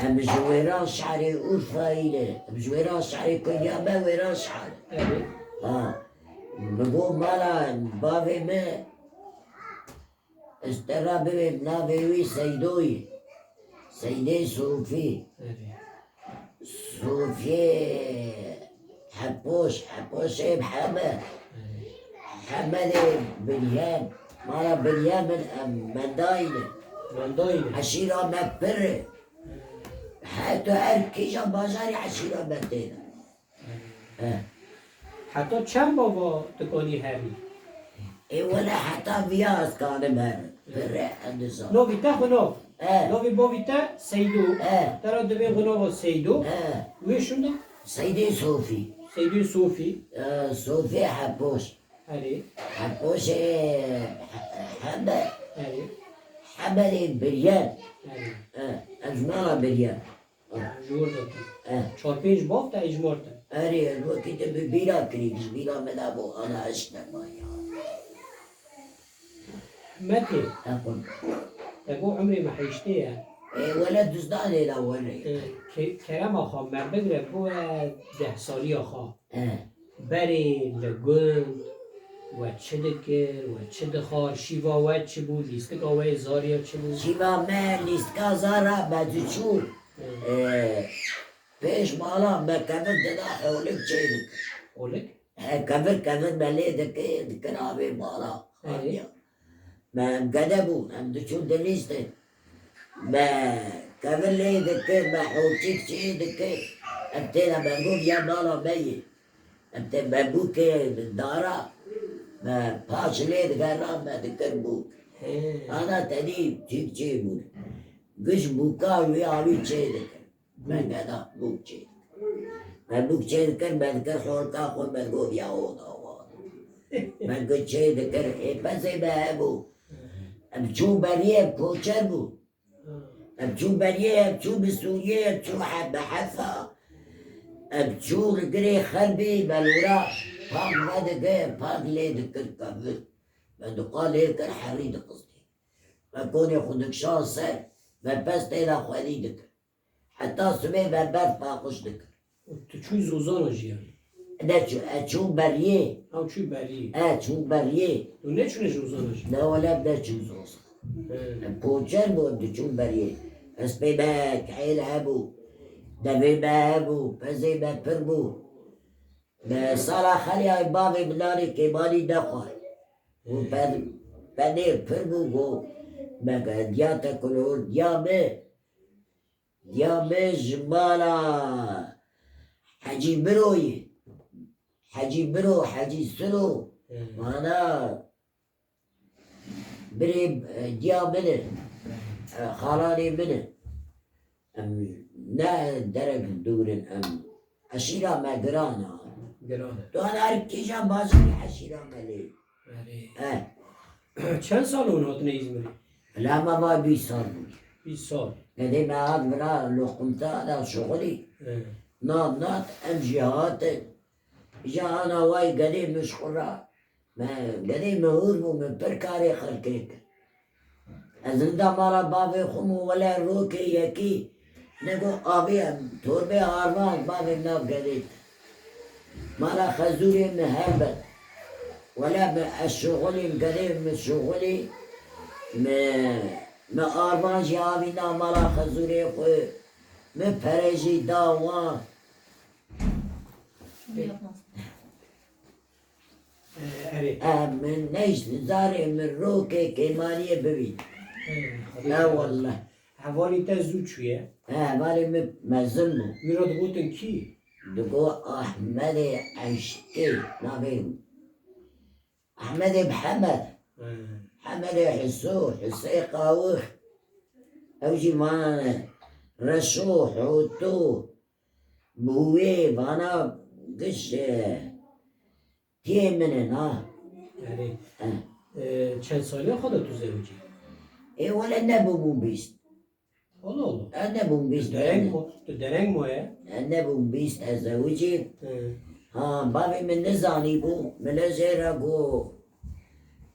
ام جويران شعري أورفايلة ام جويران شعري كيامة ويران شعري بقول مالا بابي ما استرابي بنابي سيدوي سيدي صوفي صوفي حبوش محمد محمد بنيام مالا بنيام منداينة عشيرة مبرة حتى اركيجا بازاري عشيرة مدينة حتی چند بابا تکانی همی؟ اي ولا حتى بياس كان مر برة اندزان نوی تا خناف نوی باوی تا سیدو ترا دوی خناف سیدو ویشونده؟ سيدي صوفي سیدو صوفی صوفي حبوش هلی حبوش حمد هلی حمد بريان هلی اجمالا بريان جور دادن چهار پنج باف تا اجمار تا اري الوقت ببيرا كريكس بيرا مدابو انا عشنا مايا متى اقول تقو عمري ما حيشتيه ولا دزداني الاول کرم آخا من بگره بو 10 سالی آخا بری لگند و چه دکر و چه دخار شیوا و چه بود لیستک آوه زاریا چه بود شيبا ما ليسكا زارا بدشو بيش مالا ما كفر ددا حولك شيدك اولک؟ كفر مالي دكرابي مالا ما قدبو هم دشو دليستك ما كفر لي دكر ما حوتيك شي دكر ابتنا بقول يا مالا مي ابت بابوك دارا ما باش لي دكرا ما دكر بوك انا تدي تيك شي بول قش بوكا ويا شي دكر ما قدا بوك شي ما بوك شي دكر ما دكر حولكا خود ما تقول يا اوضا ما قلت شي دكر ايه بس ما ابو بشو بريه بكوشر بو بشو بريه بشو بسوريا بشو حب حفا بشو رجري خربي بلورا باق ما دكر باق لي دكر كفر ما دقال هيك حريد قصدي ما كون ياخدك شانسر ما بس تيلا خوالي دكر حتى سمي ما برد باقش دكر تو چوی زوزان جیان اشو بريه او چوی بری اشو بريه تو نه چونه زوزان جیان لا ولا بدا شو زوز بوچر بود چون بریه اسبی باک عیل هبو دبی با هبو پزی با پر بو به سالا خلی های باقی بلاری که مالی نخواه و پنیر پر بو گو مگه دیاتا کلور دیامه جمالا حجی بروی حجی سرو مانا بري ديا منه خالاني منه نا درك دورن عشيرة ما قرانا گرانه تو انا اركيشا بازي عشيرة مالي چند سال اون هاتنه ایزمری؟ لا ما 20 سال 20 سال قديم هاد مرا لو قمت على شغلي نات ام جهات جا انا واي قديم مشغولة ما قديم مهور من بركاري خلقك زنده مالا بابي خمو ولا روكي يكي نگو آبی تربه آرمان بابي ناف قديم مالا خزوري مهربت ولا الشغلي قديم من شغلي ما آرمان جابي نا مالا خزوري خوي من پرجي داوان من نيش زاري من روكي كيمانية ببين لا والله حوالی تا زود چویه؟ مالي مزلمو میراد گوتن کی؟ دقو أحمد عشتي نابين أحمد محمد محمد حسي قاوخ أوجي مانا رشوح وتو بوي بانا قش تيه منن یعنی چند سالی خدا تو زوجی؟ إيه ولا نبو بيست الله الله نبو بيست تو درنگ مایه؟ نبو بيست أزوجي ها بابي من نزاني بو من الجيرة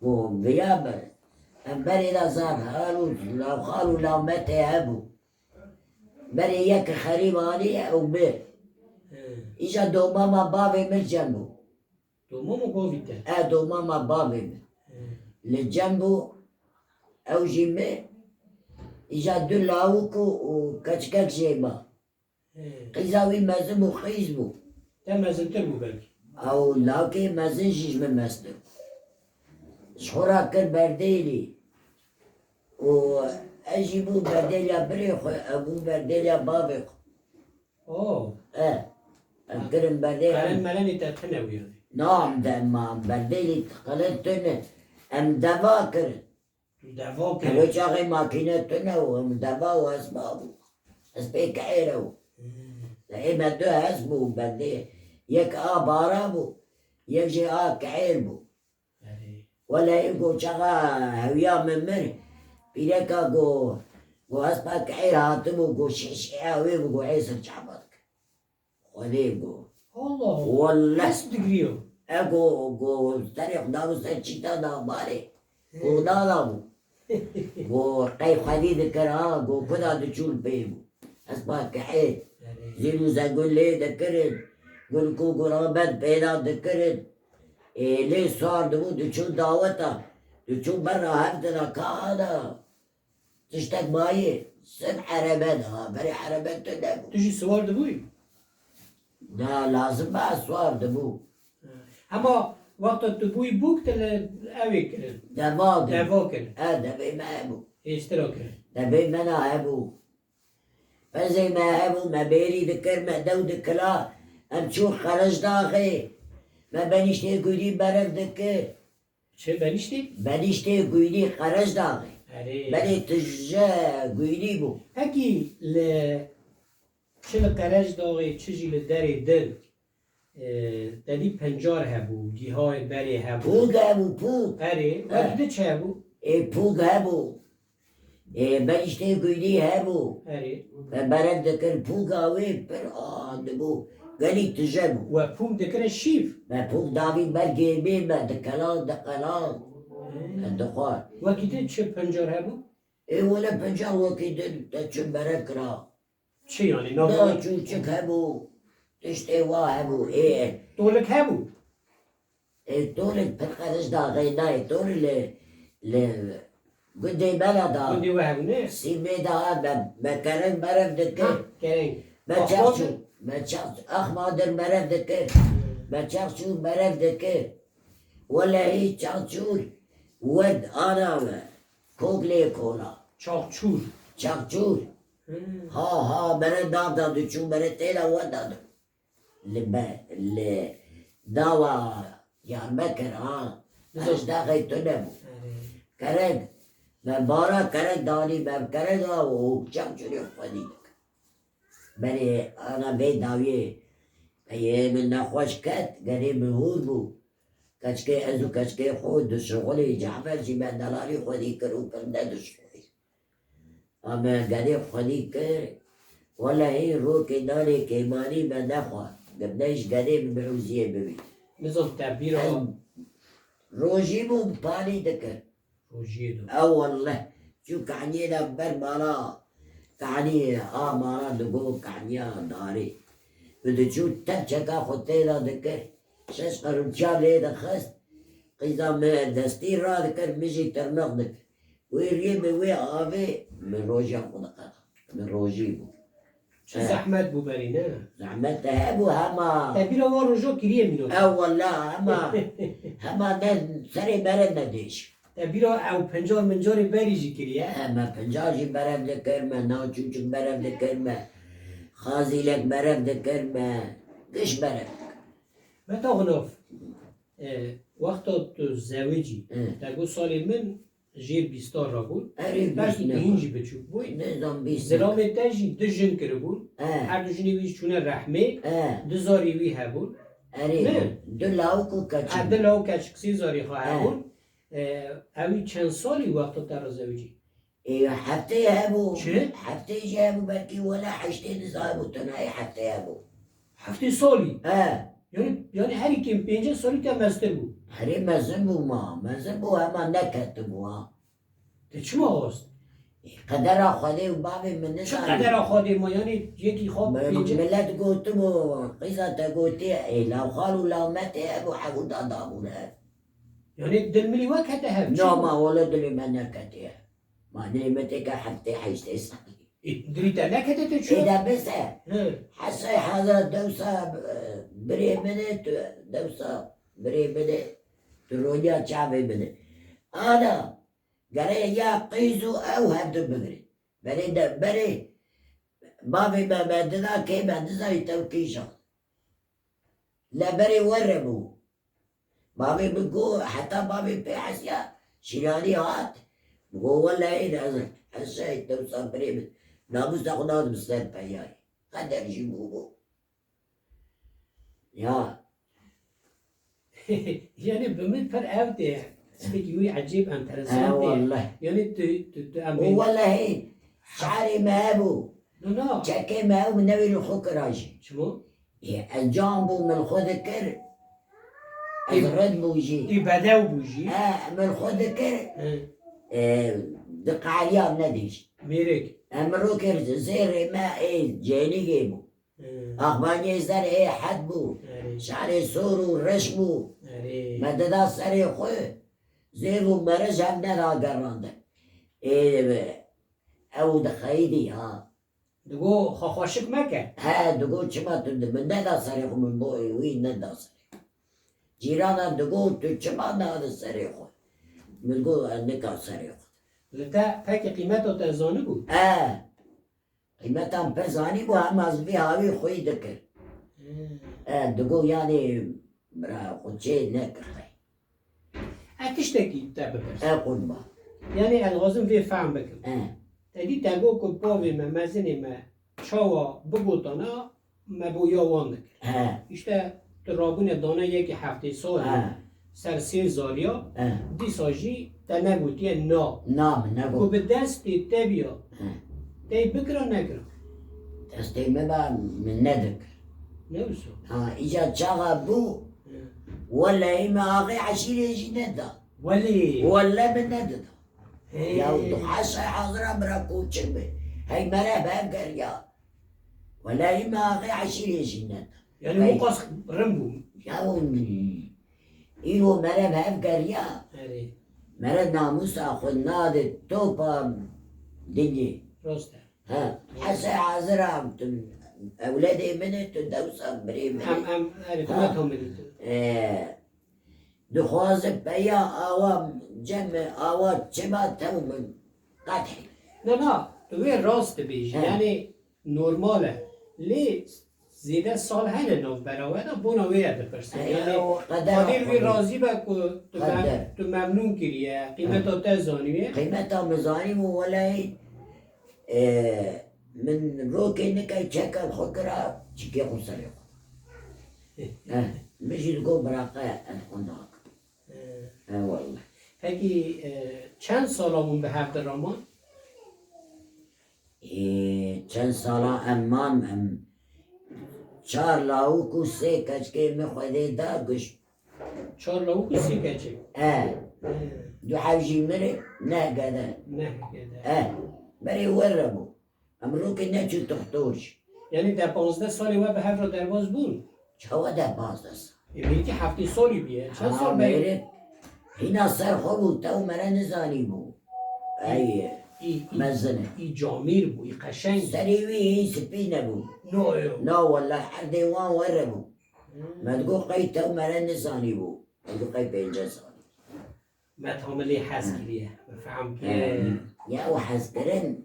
بو بيابر أم بري لازار هالو لو خالو لو متى هبو بری یک خریبانی او بر ایجا دوماما باوی من جنبو دومو باویده دوماما باوی من لجنبو او جیمه ایجا دو لاوکو و کچکک جیبا قیزاوی مزم و خیز بو ده مزنتر بو بلکی او لاکی مزن جیش من مستم شخورا کر بردیلی و اجی بو بردیلیا بری خو ابو بردیلیا باوی خو ام کرم بردیلیا قلن ملنی تتنوی یعنی نام ده ما بردیلی تقلت تنه ام دوا کرن دوا کلو که چاقی ماکینه تنه و ام دوا و اسبابو اسبی کعیره و ایمه دو اسبو بردیل یک آبارا بو یک جی کعیر بو ولا يقول شغا هويا من مري بيركا قو اسبا كعير هاتمو قو شيشيا ويبقو عيسى شعبك ولي قو الله والله ناس دقريو قو تاريخ داو سنشيتا دا باري قو دادامو قو قي خدي ذكرها قو كدا دجول بيبو اسبا كعير زينو زاقول لي ذكرت قول كو قرابات بينا ذكرت ليه صار دمو دچو دعوتا دچو برا هفتنا كانا تشتك ماي سن حربان بري حربان تدبو تجي سوار دبوي دا لازم بقى صار دمو اما وقت دبوي بوك تل اوي كرن دوا دوا كرن دبي ما هبو اشترا كرن دبي منا هبو فزي ما هبو ما بيري ذكر ما دو ذكلا امشو خرج داخي ما بنشتي قولي برف ذكر چه بنیشتی؟ بنشتي قولي خرج داخي اره بني تجا قولي بو هکی ل چه لقرج داغی چجی لدری دل دلی پنجار هبو گیهای بری هبو پوگ هبو پوگ اره وقتی چه هبو؟ پوگ هبو بنشتي قولي هبو اره برف ذكر پوگ هاوي پر دبو قالي تجابو و پوم دکره شیف ما پوگ داوي برگي بيما دكالان دكالان الدخان وقتی چه پنجار هبو؟ ولا بنجا وكي تشو بركرا چه یعنی لا نابو؟ شو هبو تشتي واهبو ايه دولک هبو تولد بالخرج دا غيناي تولد ل قدي بلدا بودی و هبو نه؟ سيمي دا ما كان برف دكر کرنگ ما تشارشو ما تشارشو اخمادر برف دكر ما تشارشو برف دكر ولا هي تشارشو ود انا كوكلي كولا چاقچور تشارشو ها بره داد دادو چون بره تیلا و دادو ل داوا یار بکر اش داخل تو نبو کرد من بارا کرد دانی من کرد و چم چونی خودی بره انا بی داویه یه من نخوش کت گره مهور بو کچکه ازو کچکه خود دو شغلی جعفر جی من دلالی خودی کرو کرده دو شغلی اما گره خودی کر ولا هي روكي داري كيماني ما نخوة قبناش قريب بعوزية ببي نظام تعبیر ها روجي مو باني دكر روژیه دو والله شو كعنينا برمانا كعني مانا دقو كعنيا داري بدو شو تبشكا خطينا دكر شش قرن شاب ليدا خست قيزا من دستي را دكر مجي ترمغ دكر ويريم وي آفي من روجي خدقا من روجي مو چه زحمت بو بری نه؟ زحمت هبو هما تعبیر ها روژا کریه مینو والله هما سري برد نديش تعبیر ها او پنجار منجار بری جی کریه ما پنجاجي برد دكرمة ناچوچك برد دكرمة خازي لك برد دكرمة قش برد متا غناف وقتا تو زوجی تگو سالی من جیر بیستار را بود أريد بلکی بيش اینجی بچوک بود نظام بيش زلام تجی دو جن کرده بود هر دو جنی ویش چونه رحمه دو زاری وی هبود نه. أريد دلاوكو كاتشي عدل او کچکسی زاری خواه هبود اوی چند سالی وقتا تر زوجی حتى يهبو چه؟ حتى يجابو بركي ولا حشتي نظامو تناي حتى يهبو هفته سالی یعنی هر کم 5 سالی تا مستر بود هري مزنبو ما مزنبو هما نكتبو ده چما هست؟ قدر خودی و بابی من چه نزانی قدر آخوادی ما یعنی یکی خواب اینجا ملت گوتم و قیزا تا گوتی ای لو خالو لو متی ابو حبود آدامونه یعنی دل ملی وقت هم لا ما ولد لي من نكتيه ما دلي متى حتى حيشت اسمي دريت نكتة شو؟ إذا بس ها. حسي حضرت دوسة بري منت دوسة بري منت ترونيا شعبي منت أنا قال يا قيزو أو هبدو بغري بري بابي ما بدنا كي بدنا يتوكيشا لا بري ورمو بابي بقول حتى بابي بحسيا شيلاني هات بقول والله إيه نازل حسيت توصل بريمت ناموس تاخذ بستان بياي قدر يجيبوه يا يعني بمن فر أوتي سبيكي عجيب انترسانت والله يعني تأمين والله هي شعري ما أبو لا شكي ما أبو نبي الخوك راجي شو؟ الجامبو من خود كر أزرد بوجي دي بداو بوجي من خود كر دق عليها نديش ميرك أمرو كر زير ما إيه جيني جيبو أخباني زر إيه حد بو شعري سور ورشبو مددا سري خوي زيرو مرج هم ندا قرانده إيه أو دخيدي ها دقو خوشك مكة ها دقو چما تند من ندا سري خو من بوي وين ندا سري جيرانا دقو تو چما ندا سري خو من قو نكا سري خو لتا فاكي قيمته تزاني بو قيمتهم بزاني بو هم از بي هاوي خوي دكر دقو يعني برا خودشي نكر خي أتشتكي تابع بس قول با يعني الغازم في فهم بكم تدي تاگو کو باوی ما مزنی ما چاوا بگوتانا ما بو یاواندک اشته ترابون دانه یکی هفته سال سر 3 زالیا دی ساجی تا نگوتیه نا نام کو نگو به دستی تبیا تی بکرا نکرا دستي مبا من ندك نوسو إجا تشاغا بو ولا إما أغي عشيري يجي ندا ولی ولا من ندد يا ودو حاسة حاضرة براكو تشبه هاي مرة بانكر يا ولا إما أغي عشيري يجي ندا یعنی مقاس رمبو يا وني إيو مرة بانكر يا اره مرة ناموس أخذ نادي توبا دنيا راسته حاسة حاضرة أولادي منت دوسة بريم ام عرفت هم ملیتو دخواز بیا آوام جمع آوات چما تو من قطعی نه توی راست بیش یعنی نرماله لی زیده سال هل نو براوه بونا ویه بپرسن یعنی قادر وی راضی با که تو ممنون کریه قیمتا تزانیه قیمتا مزانیم ولای من روکی نکی چکل خکرا چکی خسری خود مشي تقول براقة الخندق والله پکی چند سالمون به هفته رامان؟ چند سالا امان چار لاوکو سه کچکه مخوده دا گش 4 لاو کسی کچه؟ دو حوجی مره نه قده نه کده بری ورمو امروکی نچو تختورش یعنی در 15 سالی و به هفته درواز بود؟ چه ده بازدست یعنی که 7 سالی بیه چند سال بیه؟ اینا سر خوب تو مرا نزانی بو ای مزنه ای جامیر بو ای قشنگ سریوی این سپی نبو نه والله هر دیوان وره بو مدگو قی تو مرا نزانی بو مدگو قی 5 سالی ما تعملي حاس كليه فهم كي يا وحسكرن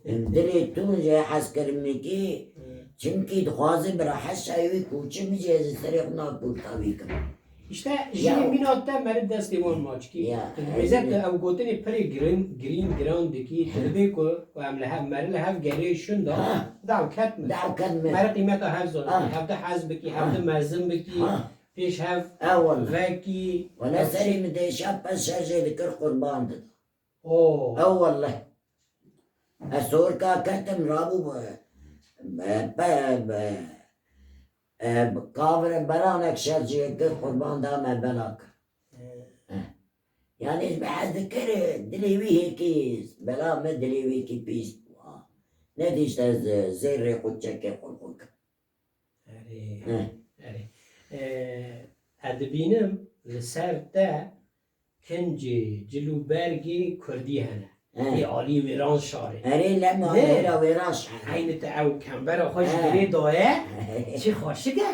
مدري تون جاي حسكر ميكي چمكي دخوازي براحة شايوي كوچه مجهز سريق ناكبول تاويكم işte jini minattan beri destivan maçki. Mezet ev gotini peri green ground diki tebe ko em lehav mer lehav geri şunda dav ketme. دعو كلمة Mer qimeta hev zor. Hevde haz biki, hevde mezin biki. Peş hev أول veki. ولا سري مدي شاب بس شرجي ذكر قربان ده Oo. أو والله السور كا كتم رابو كافر برانك شرجي ذكر قربان ده ما بلاك يعني بحذكر دليوي هيكيس بلا ما دليوي كي بيس نديش زير قد شكي قلقك ادبینم لسر ده کنجی جلو برگی کردی هنه ای عالی ویران شاره اري لما هيرا وراش عین تا او کمبر خوش گری دایه چی خوشگه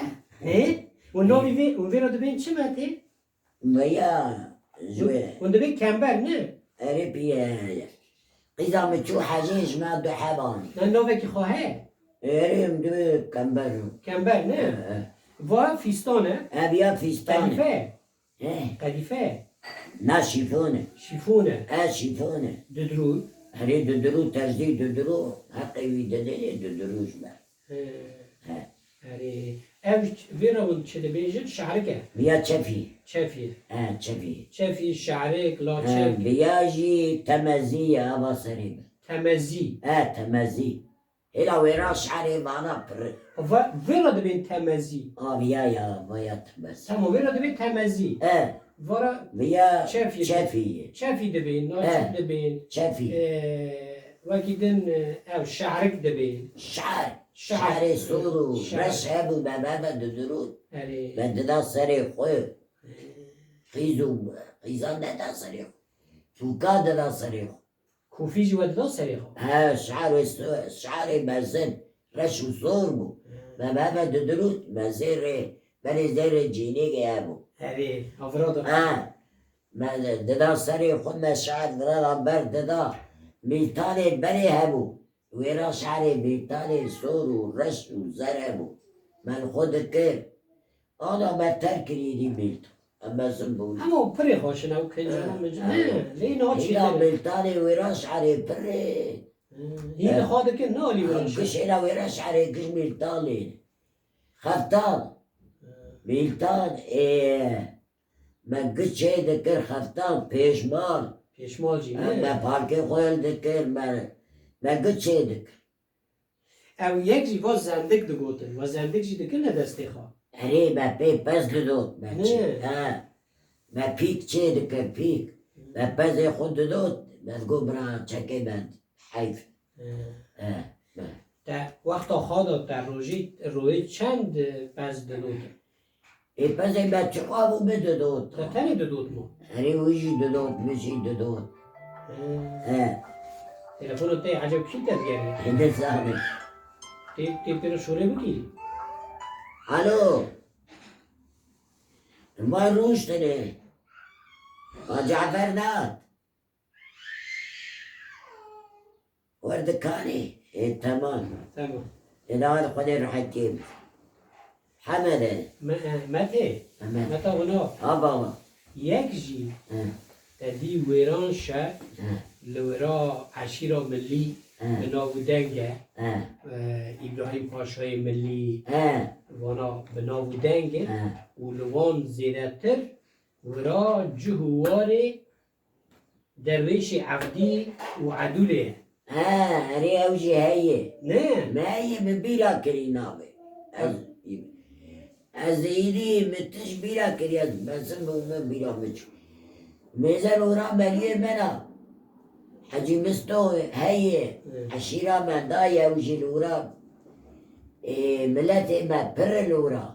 و نوی وی اون ویرا دبین چی مته؟ ويا زوي اون دبین کمبر نه؟ اري بي قيزا متشو حاجيش ما دو حباني نه نوی که خواهه اري مدو كمبرو کمبر نه؟ و فیستانه؟ ابيا فيستاني قدیفه قدیفه نا شيفونه شیفونه شيفونه ددرود هري ددرو ترزي ددرو حقي ويددني ددروش ما اره ev vira un çede bejin şahrike بيا تشفي çefi تشفي çefi şahrik la çek بياجي تمازية أبا صريب temezi تمازي إلا وراش علي معنا بر vira dibin temezi بيا يا بيا تمازي tamam vira dibin temezi vara بيا شافي. شفي çefi dibin naçik dibin شفي vakidin ev şahrik dibin شعر شعر سورو رشهب وبابا ددرود اره بددا صريخ خوي قيزو قيزان دا صريخ فوكا دا صريخ kufi jivet da seriha شعر مزن رش وصوربو بابا ددرود مزير بني زير جيني جابو اره avrada ما ددا صريخ خد شعر درا برد ددا ميتاني بني هبو ويرا شعري بيتاني سور ورش وزربو من خود كير انا بتر كريدي بيت اما زنبول ama piri hoşuna o kenara mecbur ne leyin o هنا çile بيتاني ويرا شعري بري yine hadıkın ne ali var كش هنا ويرا شعري كش ميلتاني خفتان ميلتان ما قلت شي ذكر خفتان بيشمال peşmalci ما ne باركي خويل ذكر ما قلت شي ذكر ev yek jî vaz zendik digotin ve zendik jî dikin ne destê xwe هري ما بي بس دودوت ما نعم. ما بيك تشيدك بيك ما بس يخد دودوت ما تقول برا تشكي بند حيف te wexta xada te rojî çend pez didotin اي بس ما تشقابو بدودوت te tenê didot mu هري ويجي دودوت مشي دودوت telefonu te acep kî tevgeriye هندي سامي te pira şorê bikî الو ما روش تني جعفر نات ورد كاني إيه تمام tamam إذا هذا قدر حكيم حمد mete أما meta huna أبا yek jî te dî wêran şer li wêra eşîra millî bi navûdenge İbrahim Paşayê Millî vana bi navûdenge û li wan zêdetir wêra cih û warê derwêşê Evdî û Edûlê ye هري أوجي هي ne ما هي من بيرا كريناوي أزيدي متش بيرا كريات بس من بيرا مش ميزان ورا مليه منا حجي مستو هي عشيرة من دايا وجي الورا ملت ما بر الورا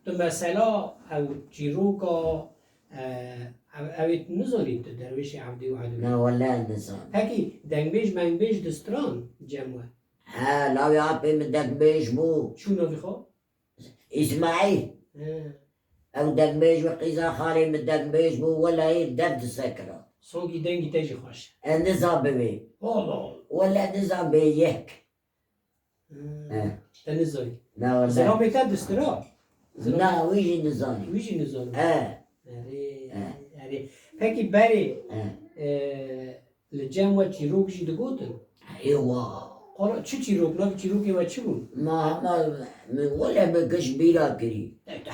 tu mesela ew çîroka evê nizanî tu derwêşê Evdî û Edûlê لا ولا النظام pekî dengbêj mengbêj di stran cem we لا يعطي من بيش بو çû navî xwe إسماعيل أو بيش وقيزا خالي من بيش بو ولا هي دبد سكرة songî dengî te jî xweş النظام ببي Allah ولا نظام بيك te nizanî لا ولا Zilamê te di stira لا ويجي نظامي wî jî nizanî اه pekî berê اه li cem we çîrok jî digotin ايوه qala çi çîrok navî çîrokê we çi bû ما من ولا بكش بيرا كري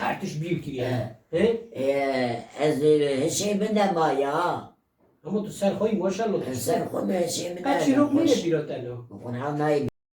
her tiş bir kiriye از هشي منا ما يا ama tu ser xwe maşallah سر خم هشي منا her çîrok neyê bîra te na ونحن